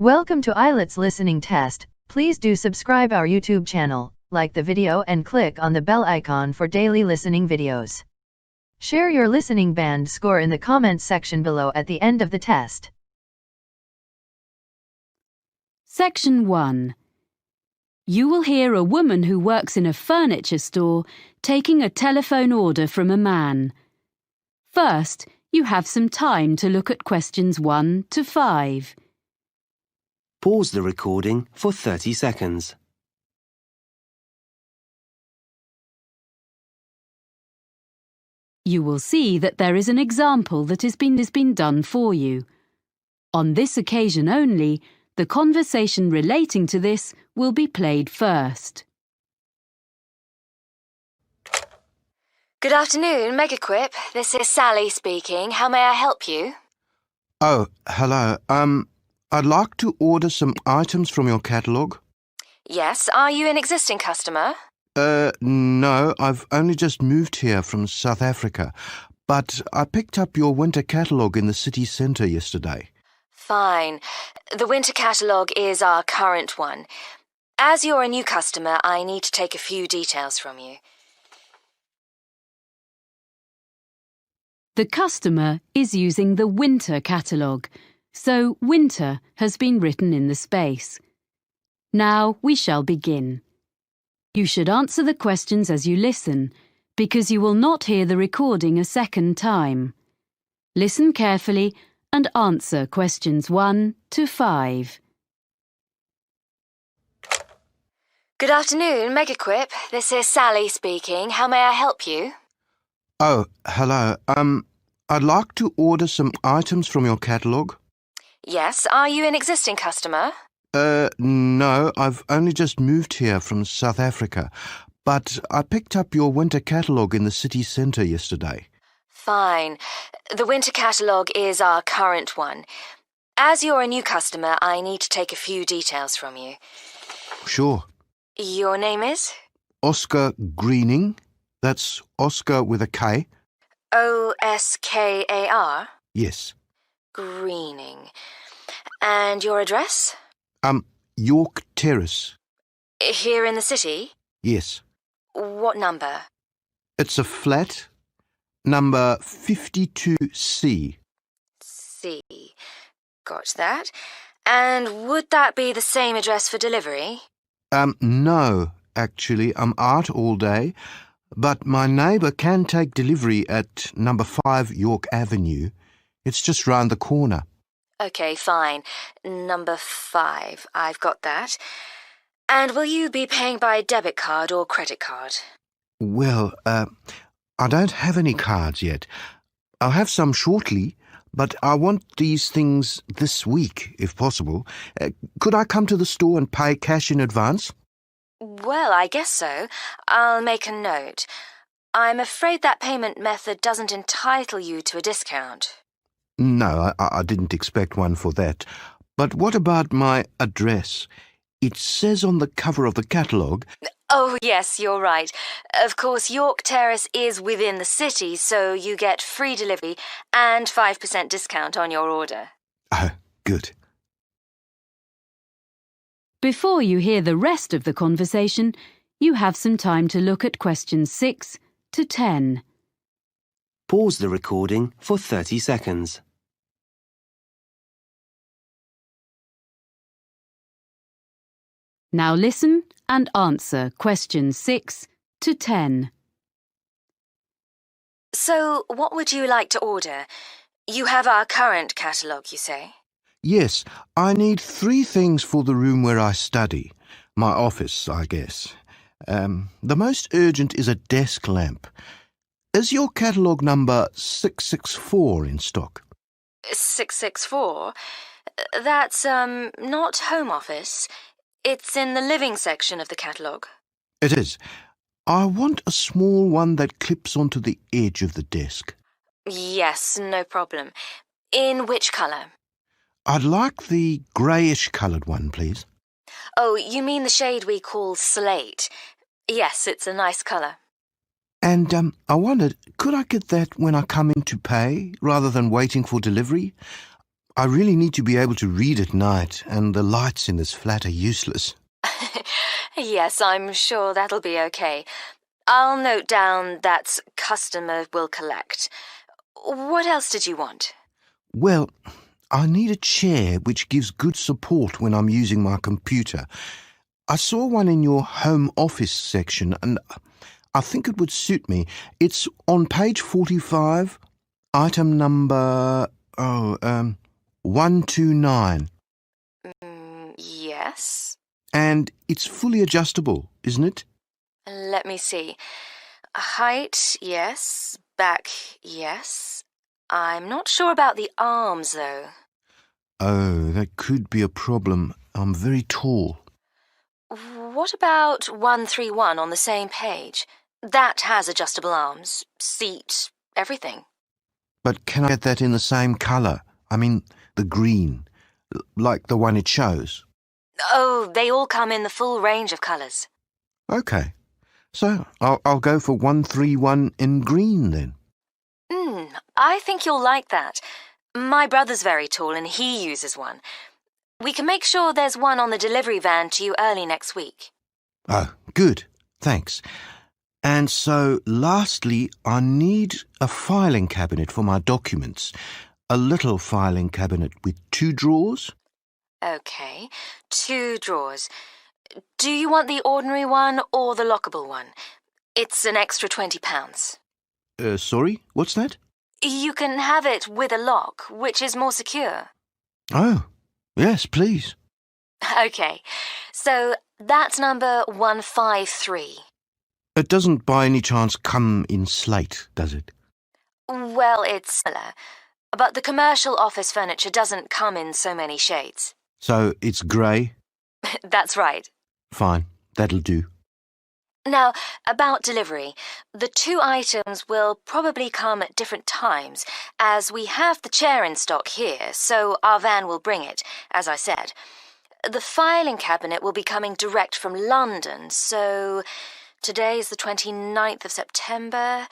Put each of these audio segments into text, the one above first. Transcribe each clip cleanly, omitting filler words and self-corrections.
Welcome to Ielts listening test. Please do subscribe our YouTube channel, like the video and click on the bell icon for daily listening videos. Share your listening band score in the comments section below at the end of the test. Section 1. You will hear a woman who works in a furniture store taking a telephone order from a man. First, you have some time to look at questions 1 to 5. Pause the recording for 30 seconds. You will see that there is an example that has been done for you. On this occasion only, the conversation relating to this will be played first. Good afternoon, Megaquip. This is Sally speaking. How may I help you? Oh, hello. I'd like to order some items from your catalogue. Yes, are you an existing customer? No, I've only just moved here from South Africa, but I picked up your winter catalogue in the city centre yesterday. Fine. The winter catalogue is our current one. As you're a new customer, I need to take a few details from you. The customer is using the winter catalogue, so winter has been written in the space. Now we shall begin. You should answer the questions as you listen, because you will not hear the recording a second time. Listen carefully and answer questions 1 to 5. Good afternoon, Megaquip. This is Sally speaking. How may I help you? Oh, hello. I'd like to order some items from your catalogue. Yes, are you an existing customer? No, I've only just moved here from South Africa, but I picked up your winter catalogue in the city centre yesterday. Fine. The winter catalogue is our current one. As you're a new customer, I need to take a few details from you. Sure. Your name is? Oscar Greening. That's Oscar with a K. Oskar? Yes. Greening. And your address? York Terrace. Here in the city? Yes. What number? It's a flat, number 52C. C. Got that. And would that be the same address for delivery? No, actually, I'm out all day, but my neighbour can take delivery at number 5 York Avenue. It's just round the corner. Okay, fine. Number 5. I've got that. And will you be paying by debit card or credit card? Well, I don't have any cards yet. I'll have some shortly, but I want these things this week, if possible. Could I come to the store and pay cash in advance? Well, I guess so. I'll make a note. I'm afraid that payment method doesn't entitle you to a discount. No, I didn't expect one for that. But what about my address? It says on the cover of the catalogue... Oh, yes, you're right. Of course, York Terrace is within the city, so you get free delivery and 5% discount on your order. Oh, good. Before you hear the rest of the conversation, you have some time to look at questions 6 to 10. Pause the recording for 30 seconds. Now listen and answer questions 6 to 10. So, what would you like to order? You have our current catalogue, you say? Yes, I need 3 things for the room where I study. My office, I guess. The most urgent is a desk lamp. Is your catalogue number 664 in stock? 664? That's, not home office. It's in the living section of the catalogue. It is. I want a small one that clips onto the edge of the desk. Yes, no problem. In which colour? I'd like the greyish-coloured one, please. Oh, you mean the shade we call slate? Yes, it's a nice colour. And I wondered, could I get that when I come in to pay, rather than waiting for delivery? I really need to be able to read at night, and the lights in this flat are useless. Yes, I'm sure that'll be okay. I'll note down that customer will collect. What else did you want? Well, I need a chair which gives good support when I'm using my computer. I saw one in your home office section, and I think it would suit me. It's on page 45, item number 129. Yes? And it's fully adjustable, isn't it? Let me see. Height, yes. Back, yes. I'm not sure about the arms, though. Oh, that could be a problem. I'm very tall. What about 131 on the same page? That has adjustable arms, seat, everything. But can I get that in the same colour? I mean, the green, like the one it shows. Oh, they all come in the full range of colours. OK. So I'll go for 131 in green then. I think you'll like that. My brother's very tall and he uses one. We can make sure there's one on the delivery van to you early next week. Oh, good. Thanks. And so, lastly, I need a filing cabinet for my documents. A little filing cabinet with 2 drawers. OK, 2 drawers. Do you want the ordinary one or the lockable one? It's an extra £20. Sorry, what's that? You can have it with a lock, which is more secure. Oh, yes, please. OK, so that's number 153. It doesn't by any chance come in slate, does it? Well, it's similar, but the commercial office furniture doesn't come in so many shades. So it's grey? That's right. Fine, that'll do. Now, about delivery, the 2 items will probably come at different times, as we have the chair in stock here, so our van will bring it, as I said. The filing cabinet will be coming direct from London, so today's the 29th of September,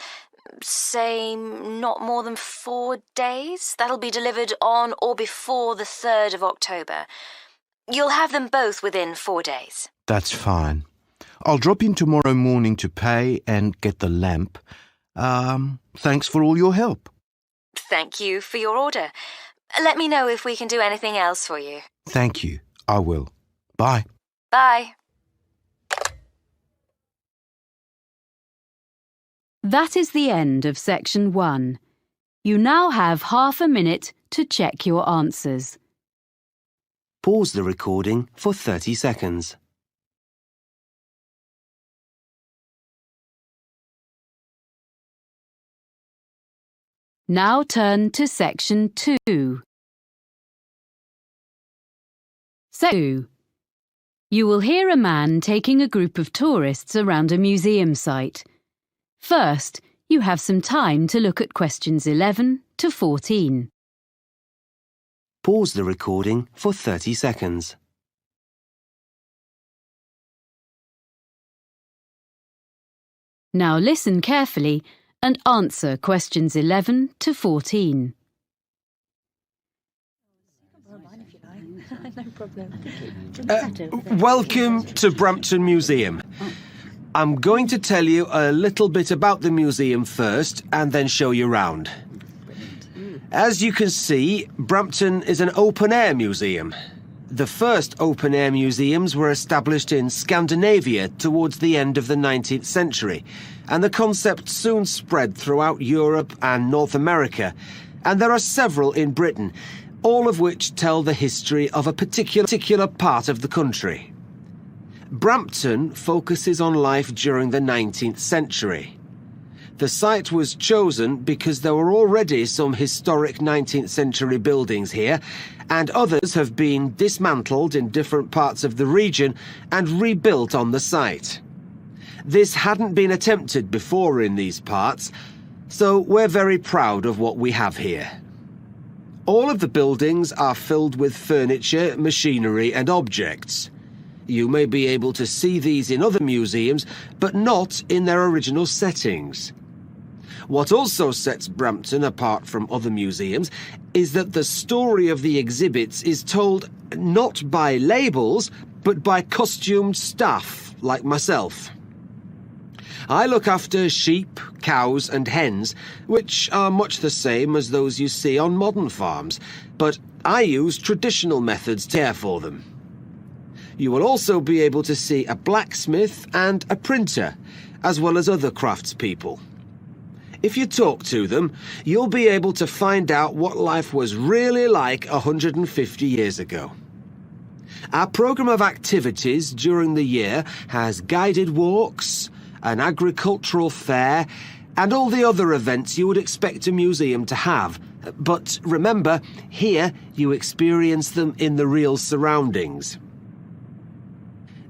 say not more than 4 days. That'll be delivered on or before the 3rd of October. You'll have them both within 4 days. That's fine. I'll drop in tomorrow morning to pay and get the lamp. Thanks for all your help. Thank you for your order. Let me know if we can do anything else for you. Thank you. I will. Bye. Bye. That is the end of section 1. You now have half a minute to check your answers. Pause the recording for 30 seconds. Now turn to section 2. Section 2. You will hear a man taking a group of tourists around a museum site. First, you have some time to look at questions 11 to 14. Pause the recording for 30 seconds. Now listen carefully and answer questions 11 to 14. Welcome to Brampton Museum. I'm going to tell you a little bit about the museum first and then show you round. As you can see, Brampton is an open-air museum. The first open-air museums were established in Scandinavia towards the end of the 19th century, and the concept soon spread throughout Europe and North America, and there are several in Britain, all of which tell the history of a particular part of the country. Brampton focuses on life during the 19th century. The site was chosen because there were already some historic 19th century buildings here, and others have been dismantled in different parts of the region and rebuilt on the site. This hadn't been attempted before in these parts, so we're very proud of what we have here. All of the buildings are filled with furniture, machinery and objects. You may be able to see these in other museums, but not in their original settings. What also sets Brampton apart from other museums is that the story of the exhibits is told not by labels, but by costumed staff like myself. I look after sheep, cows and hens, which are much the same as those you see on modern farms, but I use traditional methods to care for them. You will also be able to see a blacksmith and a printer, as well as other craftspeople. If you talk to them, you'll be able to find out what life was really like 150 years ago. Our programme of activities during the year has guided walks, an agricultural fair, and all the other events you would expect a museum to have. But remember, here you experience them in the real surroundings.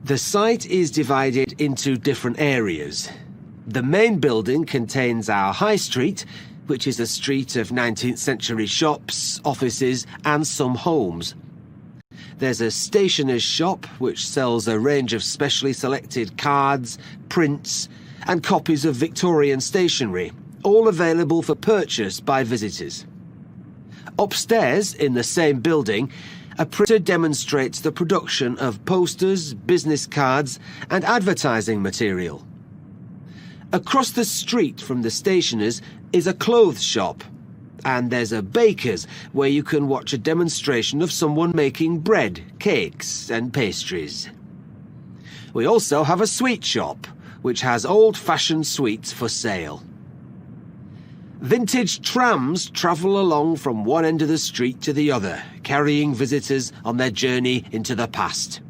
The site is divided into different areas. The main building contains our High Street, which is a street of 19th century shops, offices and some homes. There's a stationer's shop which sells a range of specially selected cards, prints and copies of Victorian stationery, all available for purchase by visitors. Upstairs, in the same building, a printer demonstrates the production of posters, business cards and advertising material. Across the street from the stationer's is a clothes shop, and there's a baker's where you can watch a demonstration of someone making bread, cakes and pastries. We also have a sweet shop, which has old-fashioned sweets for sale. Vintage trams travel along from one end of the street to the other, carrying visitors on their journey into the past.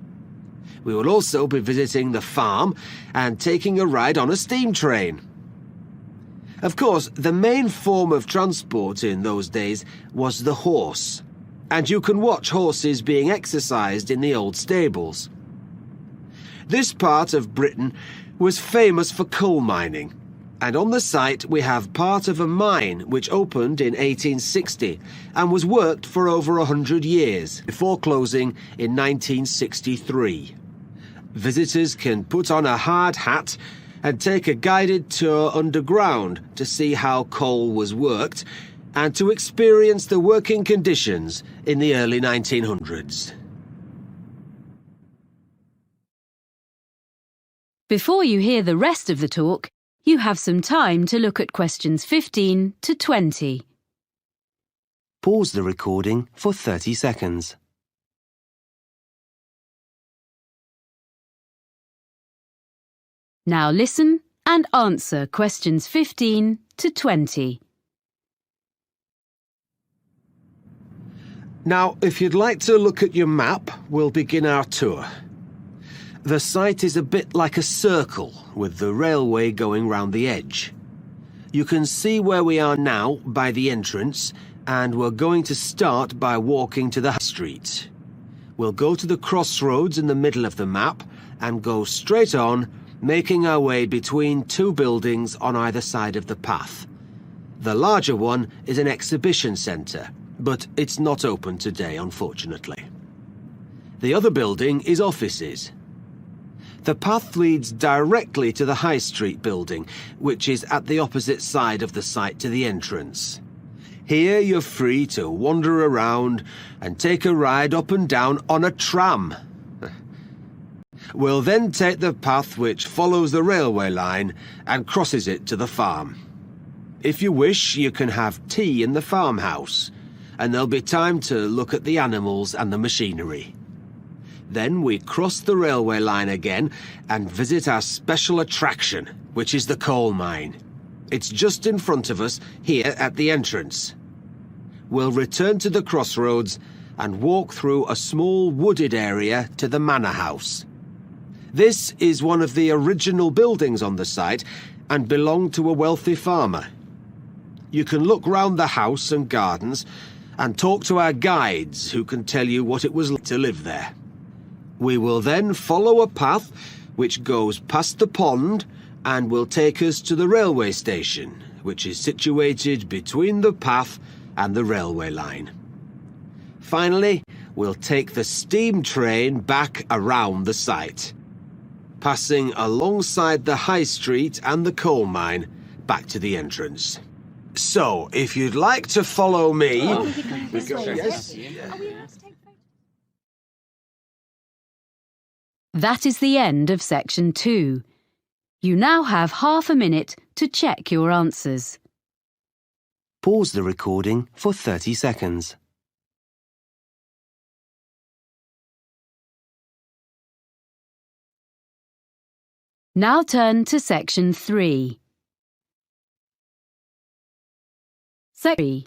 We will also be visiting the farm and taking a ride on a steam train. Of course, the main form of transport in those days was the horse, and you can watch horses being exercised in the old stables. This part of Britain was famous for coal mining, and on the site we have part of a mine which opened in 1860 and was worked for over 100 years before closing in 1963. Visitors can put on a hard hat and take a guided tour underground to see how coal was worked and to experience the working conditions in the early 1900s. Before you hear the rest of the talk, you have some time to look at questions 15 to 20. Pause the recording for 30 seconds. Now listen and answer questions 15 to 20. Now, if you'd like to look at your map, we'll begin our tour. The site is a bit like a circle, with the railway going round the edge. You can see where we are now by the entrance, and we're going to start by walking to the High Street. We'll go to the crossroads in the middle of the map and go straight on, making our way between two buildings on either side of the path. The larger one is an exhibition centre, but it's not open today, unfortunately. The other building is offices. The path leads directly to the High Street building, which is at the opposite side of the site to the entrance. Here you're free to wander around and take a ride up and down on a tram. We'll then take the path which follows the railway line and crosses it to the farm. If you wish, you can have tea in the farmhouse, and there'll be time to look at the animals and the machinery. Then we cross the railway line again and visit our special attraction, which is the coal mine. It's just in front of us here at the entrance. We'll return to the crossroads and walk through a small wooded area to the manor house. This is one of the original buildings on the site and belonged to a wealthy farmer. You can look round the house and gardens and talk to our guides who can tell you what it was like to live there. We will then follow a path which goes past the pond and will take us to the railway station, which is situated between the path and the railway line. Finally, we'll take the steam train back around the site, passing alongside the High Street and the coal mine, back to the entrance. So, if you'd like to follow me... That is the end of section 2. You now have half a minute to check your answers. Pause the recording for 30 seconds. Now turn to section 3. Section 3.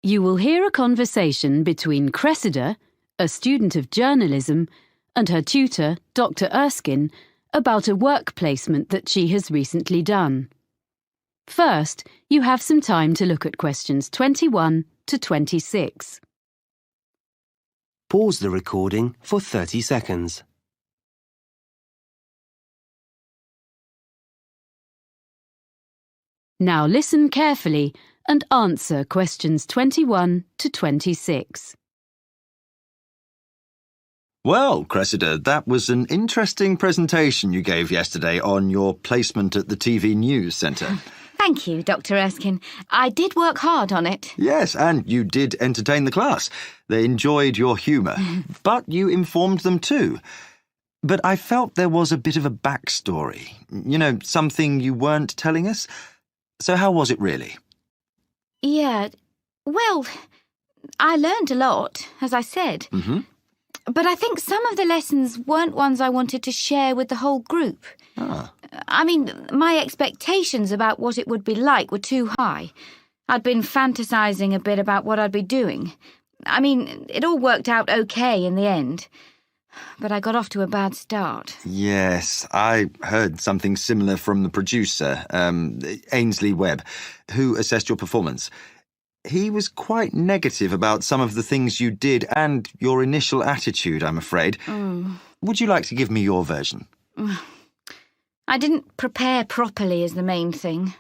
You will hear a conversation between Cressida, a student of journalism, and her tutor, Dr. Erskine, about a work placement that she has recently done. First, you have some time to look at questions 21 to 26. Pause the recording for 30 seconds. Now listen carefully and answer questions 21 to 26. Well, Cressida, that was an interesting presentation you gave yesterday on your placement at the TV News Centre. Thank you, Dr. Erskine. I did work hard on it. Yes, and you did entertain the class. They enjoyed your humour, but you informed them too. But I felt there was a bit of a backstory. You know, something you weren't telling us. So how was it really? Yeah, well, I learned a lot, as I said. Mm-hmm. But I think some of the lessons weren't ones I wanted to share with the whole group. Ah. I mean, my expectations about what it would be like were too high. I'd been fantasising a bit about what I'd be doing. I mean, it all worked out okay in the end. But I got off to a bad start. Yes, I heard something similar from the producer, Ainsley Webb, who assessed your performance. He was quite negative about some of the things you did and your initial attitude, I'm afraid. Would you like to give me your version? I didn't prepare properly is the main thing.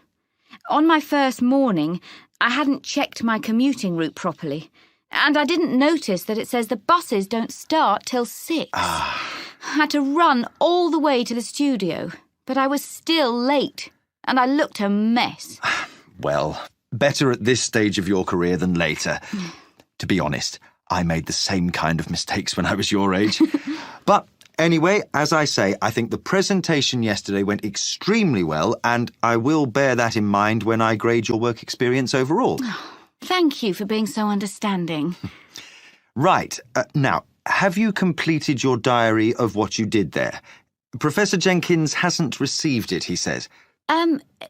On my first morning, I hadn't checked my commuting route properly. And I didn't notice that it says the buses don't start till 6. I had to run all the way to the studio, but I was still late, and I looked a mess. Well, better at this stage of your career than later. To be honest, I made the same kind of mistakes when I was your age. But anyway, as I say, I think the presentation yesterday went extremely well, and I will bear that in mind when I grade your work experience overall. Thank you for being so understanding. Right. Now, have you completed your diary of what you did there? Professor Jenkins hasn't received it, he says.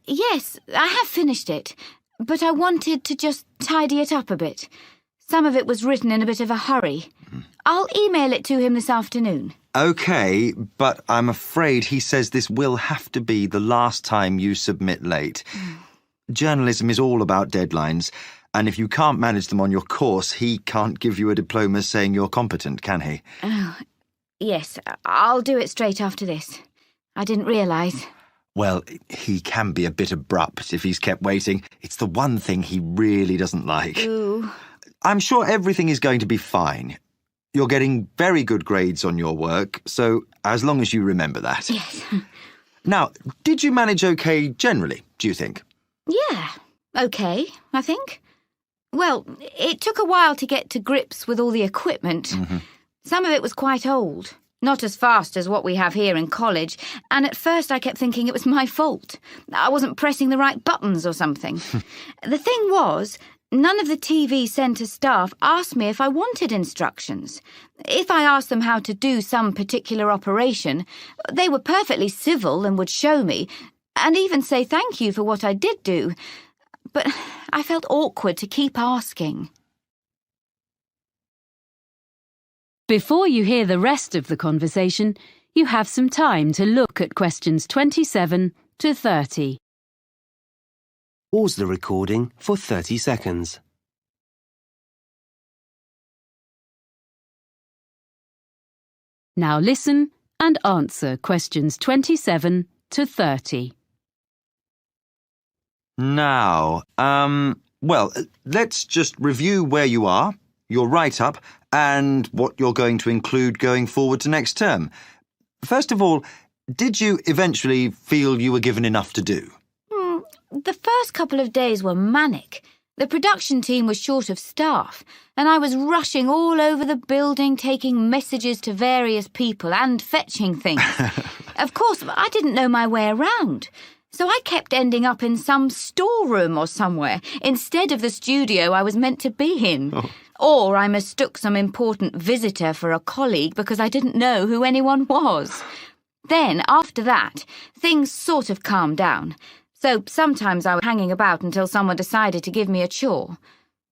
Yes, I have finished it, but I wanted to just tidy it up a bit. Some of it was written in a bit of a hurry. I'll email it to him this afternoon. OK, but I'm afraid he says this will have to be the last time you submit late. Journalism is all about deadlines, and if you can't manage them on your course, he can't give you a diploma saying you're competent, can he? Oh, yes, I'll do it straight after this. I didn't realise. Well, he can be a bit abrupt if he's kept waiting. It's the one thing he really doesn't like. Ooh. I'm sure everything is going to be fine. You're getting very good grades on your work, so as long as you remember that. Yes. Now, did you manage OK generally, do you think? Yeah, OK, I think. Well, it took a while to get to grips with all the equipment. Some of it was quite old, not as fast as what we have here in college, and at first I kept thinking it was my fault. I wasn't pressing the right buttons or something. The thing was, none of the TV centre staff asked me if I wanted instructions. If I asked them how to do some particular operation, they were perfectly civil and would show me, and even say thank you for what I did do. But I felt awkward to keep asking. Before you hear the rest of the conversation, you have some time to look at questions 27 to 30. Pause the recording for 30 seconds. Now listen and answer questions 27 to 30. Now, well, let's just review where you are, your write-up, and what you're going to include going forward to next term. First of all, did you eventually feel you were given enough to do? the first couple of days were manic. The production team was short of staff, and I was rushing all over the building, taking messages to various people and fetching things. Of course, I didn't know my way around, so I kept ending up in some storeroom or somewhere instead of the studio I was meant to be in. Oh. Or I mistook some important visitor for a colleague because I didn't know who anyone was. Then, after that, things sort of calmed down. So sometimes I was hanging about until someone decided to give me a chore.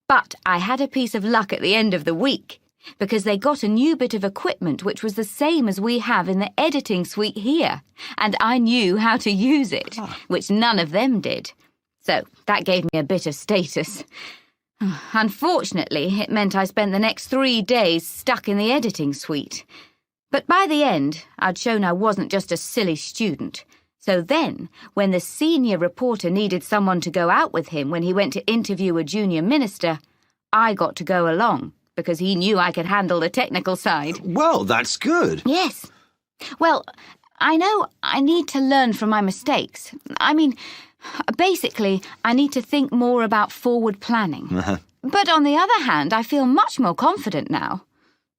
But I had a piece of luck at the end of the week, because they got a new bit of equipment which was the same as we have in the editing suite here, and I knew how to use it, which none of them did. So that gave me a bit of status. Unfortunately, it meant I spent the next 3 days stuck in the editing suite. But by the end, I'd shown I wasn't just a silly student. So then, when the senior reporter needed someone to go out with him when he went to interview a junior minister, I got to go along, because he knew I could handle the technical side. Well, that's good. Yes. Well, I know I need to learn from my mistakes. I mean, basically, I need to think more about forward planning. But on the other hand, I feel much more confident now.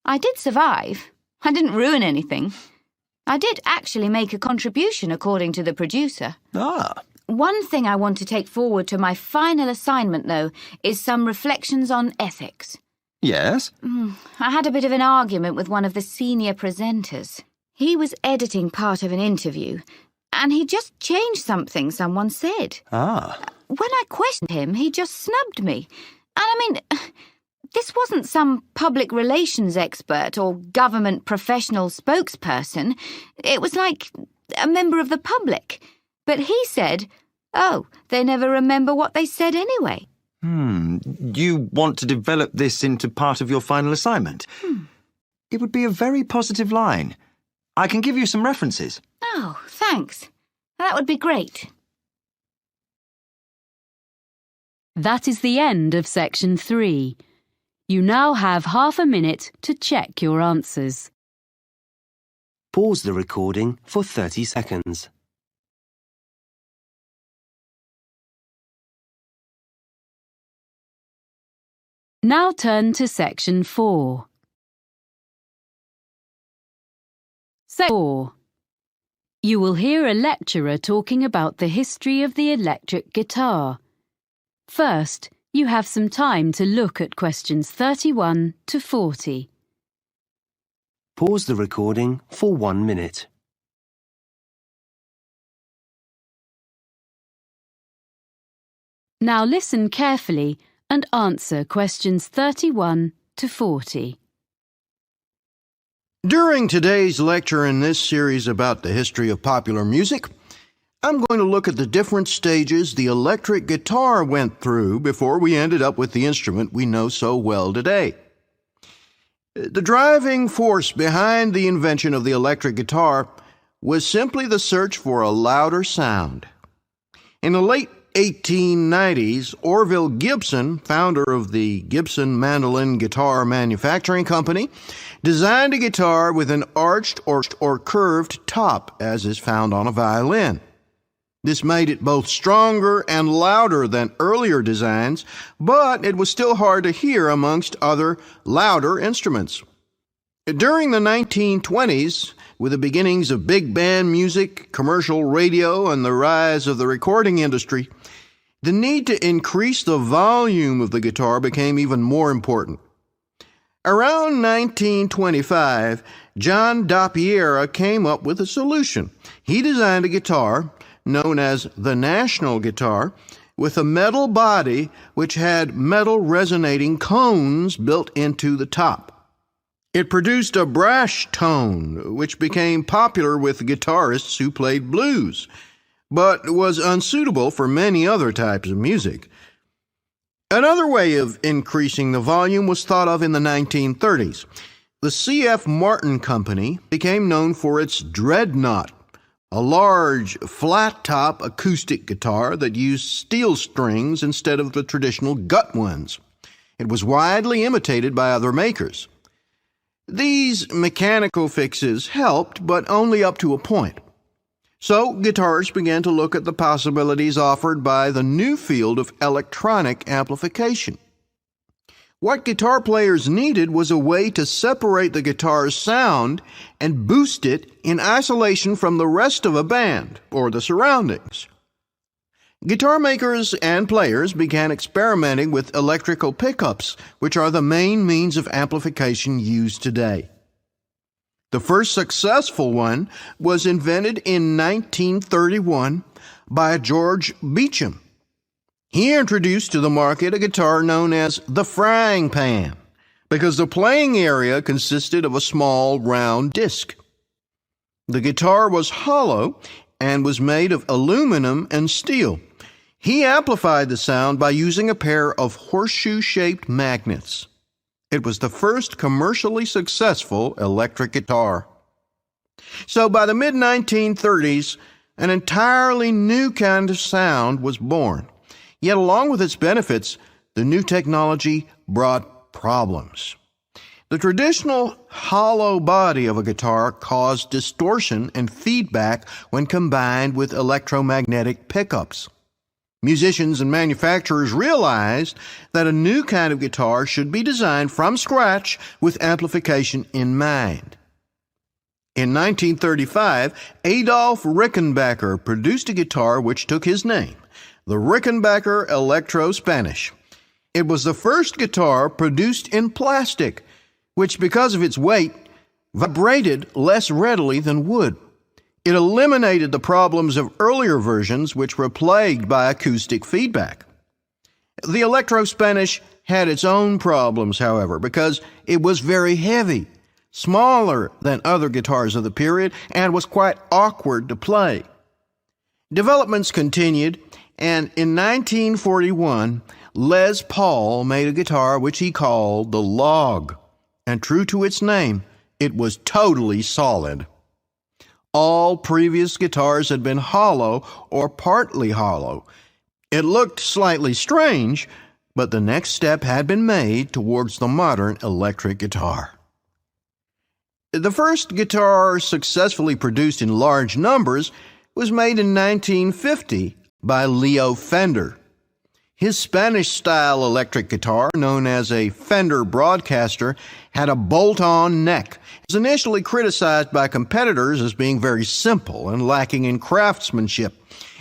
I did survive. I didn't ruin anything. I did actually make a contribution, according to the producer. One thing I want to take forward to my final assignment, though, is some reflections on ethics. Yes? I had a bit of an argument with one of the senior presenters. He was editing part of an interview, and he just changed something someone said. When I questioned him, he just snubbed me. And I mean, this wasn't some public relations expert or government professional spokesperson. It was like a member of the public. But he said, oh, they never remember what they said anyway. You want to develop this into part of your final assignment? It would be a very positive line. I can give you some references. Oh, thanks. That would be great. That is the end of section 3. You now have half a minute to check your answers. Pause the recording for 30 seconds. Now turn to section 4. Section 4. You will hear a lecturer talking about the history of the electric guitar. First, you have some time to look at questions 31 to 40. Pause the recording for 1 minute. Now listen carefully and answer questions 31 to 40. During today's lecture in this series about the history of popular music, I'm going to look at the different stages the electric guitar went through before we ended up with the instrument we know so well today. The driving force behind the invention of the electric guitar was simply the search for a louder sound. In the late 1890s, Orville Gibson, founder of the Gibson Mandolin Guitar Manufacturing Company, designed a guitar with an arched or curved top, as is found on a violin. This made it both stronger and louder than earlier designs, but it was still hard to hear amongst other louder instruments. During the 1920s, with the beginnings of big band music, commercial radio, and the rise of the recording industry, the need to increase the volume of the guitar became even more important. Around 1925, John Dappiera came up with a solution. He designed a guitar known as the National Guitar with a metal body which had metal resonating cones built into the top. It produced a brash tone, which became popular with guitarists who played blues, but was unsuitable for many other types of music. Another way of increasing the volume was thought of in the 1930s. The C.F. Martin Company became known for its Dreadnought, a large, flat-top acoustic guitar that used steel strings instead of the traditional gut ones. It was widely imitated by other makers. These mechanical fixes helped, but only up to a point. So guitarists began to look at the possibilities offered by the new field of electronic amplification. What guitar players needed was a way to separate the guitar's sound and boost it in isolation from the rest of a band or the surroundings. Guitar makers and players began experimenting with electrical pickups, which are the main means of amplification used today. The first successful one was invented in 1931 by George Beecham. He introduced to the market a guitar known as the frying pan because the playing area consisted of a small round disc. The guitar was hollow and was made of aluminum and steel. He amplified the sound by using a pair of horseshoe-shaped magnets. It was the first commercially successful electric guitar. So by the mid-1930s, an entirely new kind of sound was born. Yet along with its benefits, the new technology brought problems. The traditional hollow body of a guitar caused distortion and feedback when combined with electromagnetic pickups. Musicians and manufacturers realized that a new kind of guitar should be designed from scratch with amplification in mind. In 1935, Adolf Rickenbacker produced a guitar which took his name, the Rickenbacker Electro-Spanish. It was the first guitar produced in plastic, which because of its weight, vibrated less readily than wood. It eliminated the problems of earlier versions which were plagued by acoustic feedback. The Electro-Spanish had its own problems, however, because it was very heavy, smaller than other guitars of the period, and was quite awkward to play. Developments continued, and in 1941, Les Paul made a guitar which he called the Log, and true to its name, it was totally solid. All previous guitars had been hollow or partly hollow. It looked slightly strange, but the next step had been made towards the modern electric guitar. The first guitar successfully produced in large numbers was made in 1950 by Leo Fender. His Spanish-style electric guitar, known as a Fender Broadcaster, had a bolt-on neck. It was initially criticized by competitors as being very simple and lacking in craftsmanship.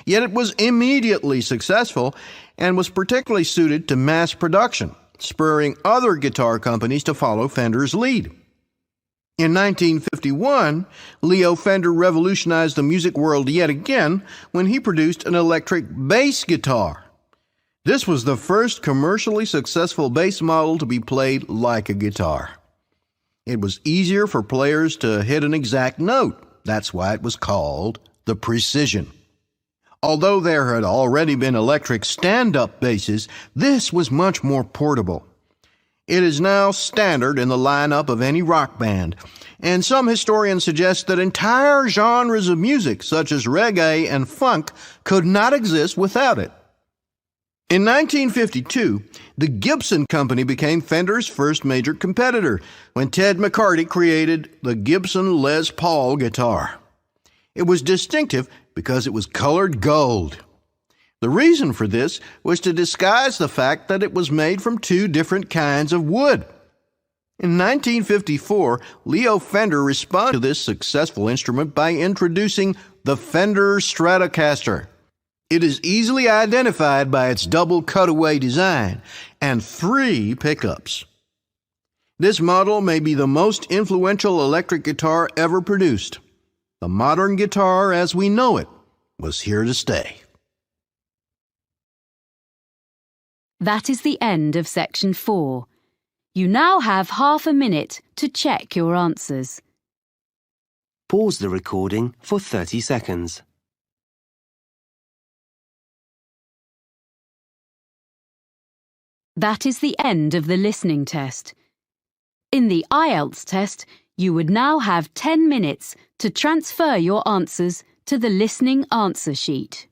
Yet it was immediately successful and was particularly suited to mass production, spurring other guitar companies to follow Fender's lead. In 1951, Leo Fender revolutionized the music world yet again when he produced an electric bass guitar. This was the first commercially successful bass model to be played like a guitar. It was easier for players to hit an exact note. That's why it was called the Precision. Although there had already been electric stand-up basses, this was much more portable. It is now standard in the lineup of any rock band, and some historians suggest that entire genres of music, such as reggae and funk, could not exist without it. In 1952, the Gibson Company became Fender's first major competitor when Ted McCarty created the Gibson Les Paul guitar. It was distinctive because it was colored gold. The reason for this was to disguise the fact that it was made from two different kinds of wood. In 1954, Leo Fender responded to this successful instrument by introducing the Fender Stratocaster. It is easily identified by its double cutaway design and 3 pickups. This model may be the most influential electric guitar ever produced. The modern guitar as we know it was here to stay. That is the end of section 4. You now have half a minute to check your answers. Pause the recording for 30 seconds. That is the end of the listening test. In the Ielts test, you would now have 10 minutes to transfer your answers to the listening answer sheet.